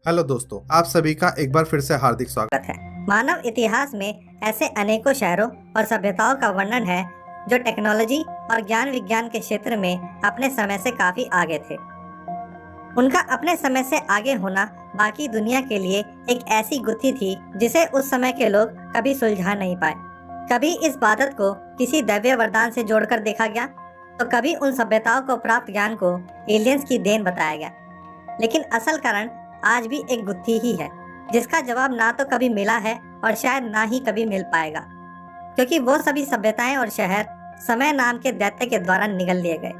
Hello दोस्तों, आप सभी का एक बार फिर से हार्दिक स्वागत है। मानव इतिहास में ऐसे अनेकों शहरों और सभ्यताओं का वर्णन है जो टेक्नोलॉजी और ज्ञान विज्ञान के क्षेत्र में अपने समय से काफी आगे थे। उनका अपने समय से आगे होना बाकी दुनिया के लिए एक ऐसी गुत्थी थी जिसे उस समय के लोग कभी सुलझा नहीं पाए। कभी इस बादत को किसी दैवीय वरदान से जोड़कर देखा गया, तो कभी उन सभ्यताओं को प्राप्त ज्ञान को एलियंस की देन बताया गया। लेकिन असल कारण आज भी एक गुत्थी ही है, जिसका जवाब ना तो कभी मिला है और शायद ना ही कभी मिल पाएगा, क्योंकि वो सभी सभ्यताएं और शहर समय नाम के दैत्य के द्वारा निगल लिए गए।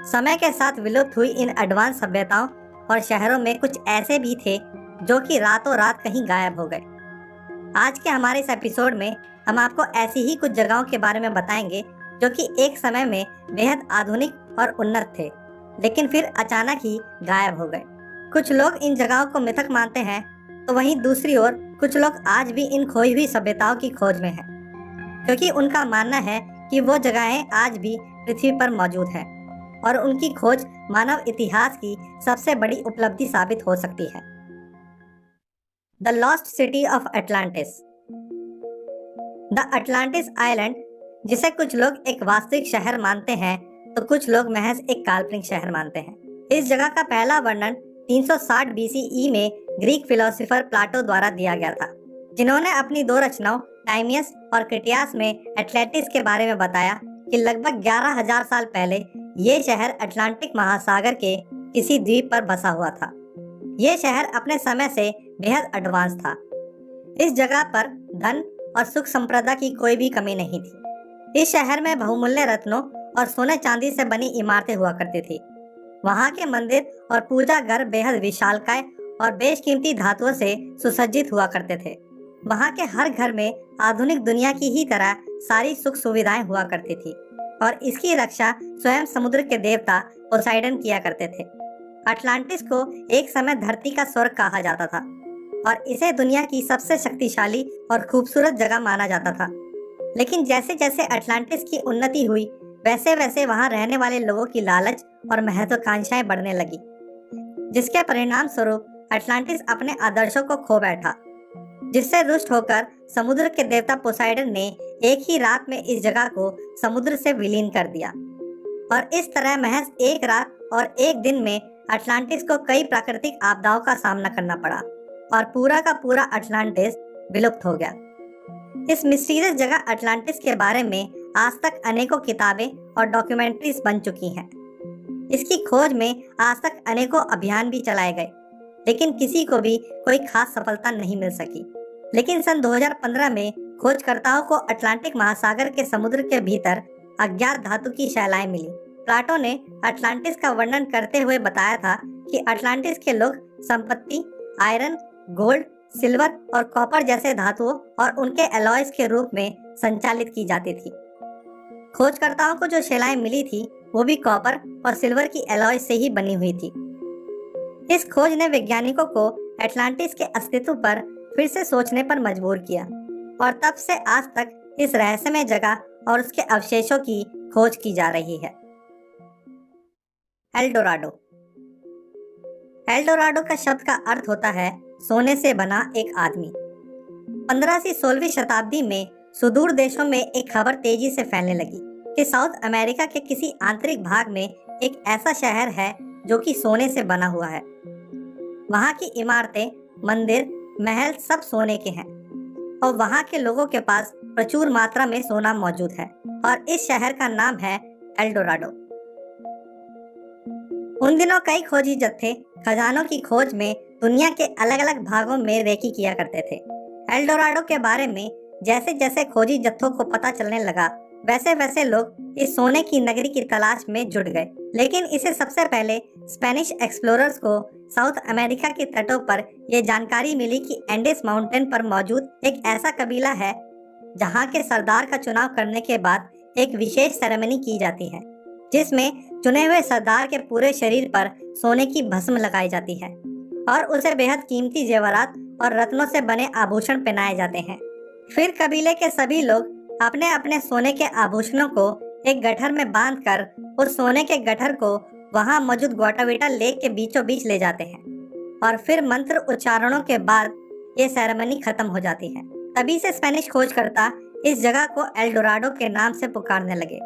समय के साथ विलुप्त हुई इन एडवांस सभ्यताओं और शहरों में कुछ ऐसे भी थे जो कि रातों रात कहीं गायब हो गए। आज के हमारे इस एपिसोड में हम आपको ऐसी ही कुछ जगहों के बारे में बताएंगे जो कि एक समय में बेहद आधुनिक और उन्नत थे, लेकिन फिर अचानक ही गायब हो गए। कुछ लोग इन जगहों को मिथक मानते हैं, तो वहीं दूसरी ओर कुछ लोग आज भी इन खोई हुई सभ्यताओं की खोज में हैं, क्योंकि उनका मानना है कि वो जगहें आज भी पृथ्वी पर मौजूद हैं और उनकी खोज मानव इतिहास की सबसे बड़ी उपलब्धि साबित हो सकती है। The lost city of Atlantis. The Atlantis island, जिसे कुछ लोग एक वास्तविक शहर मानते हैं तो कुछ लोग महज एक काल्पनिक शहर मानते हैं। इस जगह का पहला वर्णन 360 बीसीई में ग्रीक फिलोसोफर प्लाटो द्वारा दिया गया था, जिन्होंने अपनी दो रचनाओं टाइमियस और क्रिटियास में एटलांटिस के बारे में बताया कि लगभग 11,000 साल पहले ये शहर अटलांटिक महासागर के किसी द्वीप पर बसा हुआ था। ये शहर अपने समय से बेहद एडवांस था। इस जगह पर धन और सुख संपदा की कोई भी कमी नहीं थी। इस शहर में बहुमूल्य रत्नों और सोने चांदी से बनी इमारतें हुआ करती थी। वहाँ के मंदिर और पूजा घर बेहद विशालकाय और बेशकीमती धातुओं से सुसज्जित हुआ करते थे। वहाँ के हर घर में आधुनिक दुनिया की ही तरह सारी सुख सुविधाएं हुआ करती थी और इसकी रक्षा स्वयं समुद्र के देवता पोसाइडन किया करते थे। अटलांटिस को एक समय धरती का स्वर्ग कहा जाता था और इसे दुनिया की सबसे शक्तिशाली और खूबसूरत जगह माना जाता था। लेकिन जैसे जैसे अटलांटिस की उन्नति हुई, वैसे वैसे वहां रहने वाले लोगों की लालच और महत्वाकांक्षाएं बढ़ने लगी, जिसके परिणाम स्वरूप अटलांटिस अपने आदर्शों को खो बैठा, जिससे रुष्ट होकर समुद्र के देवता पोसाइडन ने एक ही रात में इस जगह को समुद्र से विलीन कर दिया। और इस तरह महज एक रात और एक दिन में अटलांटिस को कई प्राकृतिक आपदाओं का सामना करना पड़ा और पूरा का पूरा अटलांटिस विलुप्त हो गया। इस मिस्टीरियस जगह अटलांटिस के बारे में आज तक अनेकों किताबें और डॉक्यूमेंट्रीज बन चुकी हैं। इसकी खोज में आज तक अनेकों अभियान भी चलाए गए, लेकिन किसी को भी कोई खास सफलता नहीं मिल सकी। लेकिन सन 2015 में खोजकर्ताओं को अटलांटिक महासागर के समुद्र के भीतर अज्ञात धातु की शैलाएं मिली। प्लाटो ने अटलांटिस का वर्णन करते हुए बताया था कि अटलांटिस के लोग संपत्ति, आयरन, गोल्ड, सिल्वर और कॉपर जैसे धातुओं और उनके एलॉयज के रूप में संचालित की जाती थी। खोजकर्ताओं को जो शैलाएं मिली थी वो भी कॉपर और सिल्वर की एलॉय से ही बनी हुई थी। इस खोज ने वैज्ञानिकों को अटलांटिस के अस्तित्व पर फिर से सोचने पर मजबूर किया और तब से आज तक इस रहस्यमय जगह और उसके अवशेषों की खोज की जा रही है। एल्डोराडो। एल्डोराडो का शब्द का अर्थ होता है सोने से बना एक आदमी। 15 से 16वीं शताब्दी में सुदूर देशों में एक खबर तेजी से फैलने लगी कि साउथ अमेरिका के किसी आंतरिक भाग में एक ऐसा शहर है जो कि सोने से बना हुआ है। वहाँ की इमारतें, मंदिर, महल सब सोने के हैं और वहाँ के लोगों के पास प्रचुर मात्रा में सोना मौजूद है और इस शहर का नाम है एल्डोराडो। उन दिनों कई खोजी जत्थे खजानों की खोज में दुनिया के अलग अलग भागों में रेकी किया करते थे। एल्डोराडो के बारे में जैसे जैसे खोजी जत्थों को पता चलने लगा, वैसे वैसे लोग इस सोने की नगरी की तलाश में जुट गए। लेकिन इसे सबसे पहले स्पेनिश एक्सप्लोरर्स को साउथ अमेरिका के तटों पर यह जानकारी मिली कि एंडेस माउंटेन पर मौजूद एक ऐसा कबीला है जहां के सरदार का चुनाव करने के बाद एक विशेष सेरेमनी की जाती है, जिसमें चुने हुए सरदार के पूरे शरीर पर सोने की भस्म लगाई जाती है और उसे बेहद कीमती जेवरात और रत्नों से बने आभूषण पहनाए जाते हैं। फिर कबीले के सभी लोग अपने अपने सोने के आभूषणों को एक गठर में बांधकर उस सोने के गठर को वहां मौजूद ग्वाटाविटा लेक के बीचों बीच ले जाते हैं और फिर मंत्र उच्चारणों के बाद ये सेरेमनी खत्म हो जाती है। तभी से स्पेनिश खोजकर्ता इस जगह को एल डोराडो के नाम से पुकारने लगे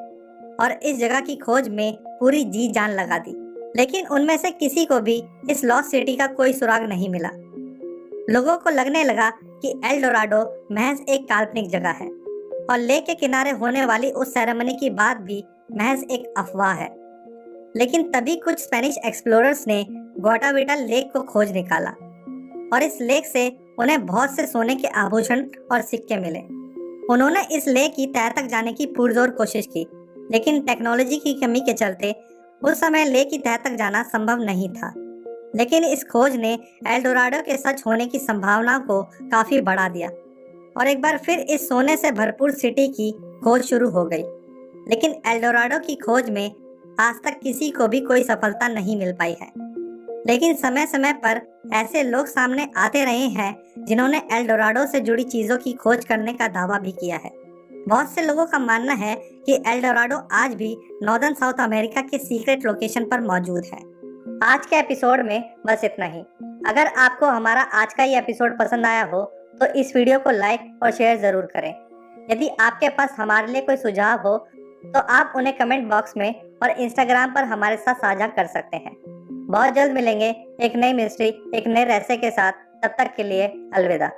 और इस जगह की खोज में पूरी जी जान लगा दी। लेकिन उनमें से किसी को भी इस लॉस्ट सिटी का कोई सुराग नहीं मिला। लोगों को लगने लगा कि एल डोराडो महज एक काल्पनिक जगह है और लेक के किनारे होने वाली उस सेरेमनी की बात भी महज एक अफवाह है। लेकिन तभी कुछ स्पेनिश एक्सप्लोरर्स ने ग्वाटाविटा लेक को खोज निकाला और इस लेक से उन्हें बहुत से सोने के आभूषण और सिक्के मिले। उन्होंने इस लेक की तह तक जाने की पुरजोर कोशिश की, लेकिन टेक्नोलॉजी की कमी के चलते उस समय लेक की तह तक जाना संभव नहीं था। लेकिन इस खोज ने एल डोराडो के सच होने की संभावना को काफी बढ़ा दिया और एक बार फिर इस सोने से भरपूर सिटी की खोज शुरू हो गई। लेकिन एल डोराडो की खोज में आज तक किसी को भी कोई सफलता नहीं मिल पाई है। लेकिन समय समय पर ऐसे लोग सामने आते रहे हैं जिन्होंने एल डोराडो से जुड़ी चीजों की खोज करने का दावा भी किया है। बहुत से लोगों का मानना है कि एल डोराडो आज भी नॉर्दर्न साउथ अमेरिका के सीक्रेट लोकेशन पर मौजूद है। आज के एपिसोड में बस इतना ही। अगर आपको हमारा आज का ये एपिसोड पसंद आया हो तो इस वीडियो को लाइक और शेयर जरूर करें। यदि आपके पास हमारे लिए कोई सुझाव हो तो आप उन्हें कमेंट बॉक्स में और इंस्टाग्राम पर हमारे साथ साझा कर सकते हैं। बहुत जल्द मिलेंगे एक नई मिस्ट्री, एक नए रहस्य के साथ। तब तक के लिए अलविदा।